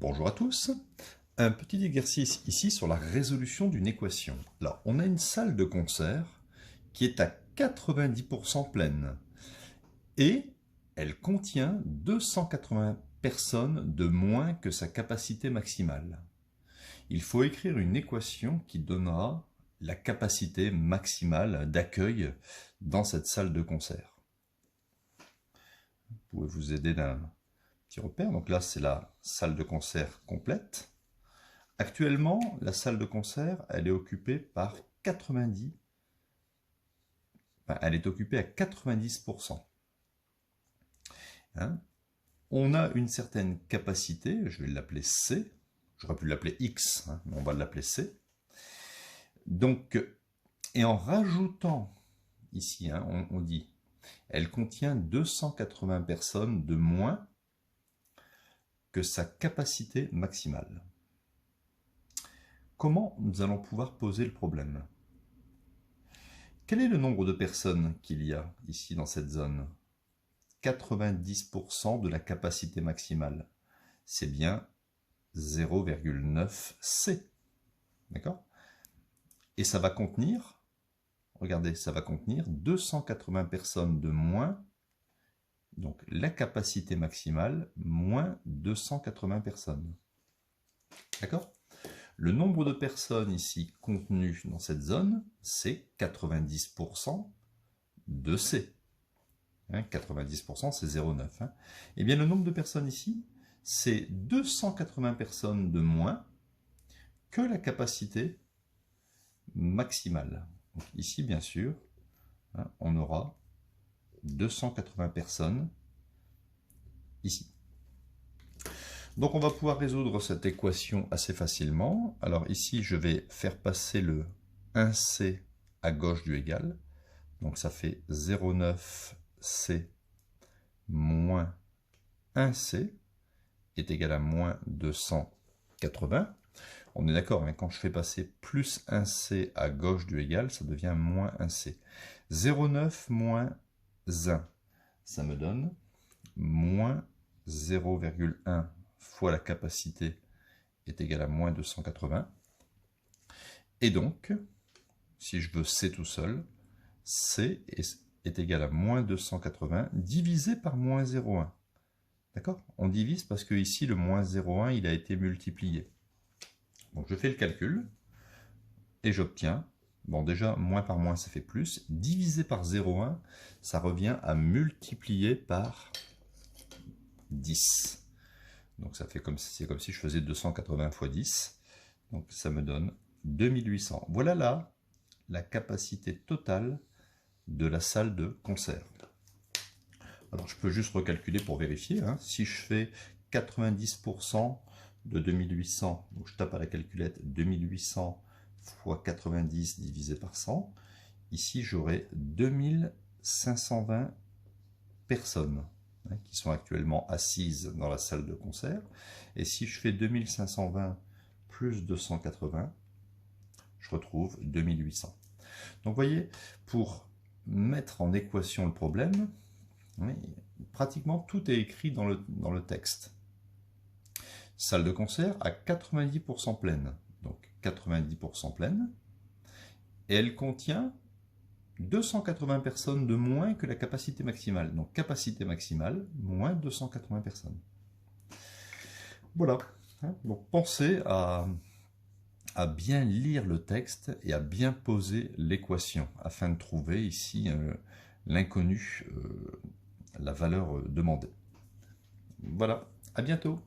Bonjour à tous. Un petit exercice ici sur la résolution d'une équation. Alors, on a une salle de concert qui est à 90% pleine et elle contient 280 personnes de moins que sa capacité maximale. Il faut écrire une équation qui donnera la capacité maximale d'accueil dans cette salle de concert. Vous pouvez vous aider d'un petit repère. Donc là, c'est la salle de concert complète. Actuellement, la salle de concert, elle est occupée par 90. Elle est occupée à 90%. Hein? On a une certaine capacité, je vais l'appeler C. J'aurais pu l'appeler X, hein, mais on va l'appeler C. Donc, et en rajoutant ici, hein, on dit, elle contient 280 personnes de moins que sa capacité maximale. Comment nous allons pouvoir poser le problème? Quel est le nombre de personnes qu'il y a ici dans cette zone? 90% de la capacité maximale. C'est bien 0,9 C. D'accord? Et ça va contenir, regardez, ça va contenir 280 personnes de moins. Donc la capacité maximale, moins 280 personnes. D'accord? Le nombre de personnes ici contenues dans cette zone, c'est 90% de C. Hein, 90% c'est 0,9. Hein. Et bien le nombre de personnes ici, c'est 280 personnes de moins que la capacité maximale. Donc ici, bien sûr, hein, on aura 280 personnes ici. Donc on va pouvoir résoudre cette équation assez facilement. Alors ici, je vais faire passer le 1C à gauche du égal. Donc ça fait 0,9C moins 1C est égal à moins 280. On est d'accord, hein, quand je fais passer plus 1C à gauche du égal, ça devient moins 1C. 0,9 moins 1, ça me donne moins 0,1 fois la capacité est égale à moins 280. Et donc, si je veux C tout seul, C est égal à moins 280 divisé par moins 0,1. D'accord? On divise parce que ici, le moins 0,1, il a été multiplié. Donc je fais le calcul et j'obtiens, bon déjà, moins par moins, ça fait plus. Divisé par 0,1, ça revient à multiplier par 10. Donc ça fait c'est comme si je faisais 280 fois 10. Donc ça me donne 2800. Voilà là la capacité totale de la salle de concert. Alors je peux juste recalculer pour vérifier. Hein. Si je fais 90% de 2800, donc je tape à la calculette 2800 fois 90 divisé par 100, ici j'aurai 2520 personnes qui sont actuellement assises dans la salle de concert. Et si je fais 2520 plus 280, je retrouve 2800. Donc vous voyez, pour mettre en équation le problème, pratiquement tout est écrit dans le texte. Salle de concert à 90% pleine. Donc 90% pleine. Et elle contient 280 personnes de moins que la capacité maximale. Donc capacité maximale, moins 280 personnes. Voilà. Donc pensez à bien lire le texte et à bien poser l'équation afin de trouver ici l'inconnu, la valeur demandée. Voilà, à bientôt.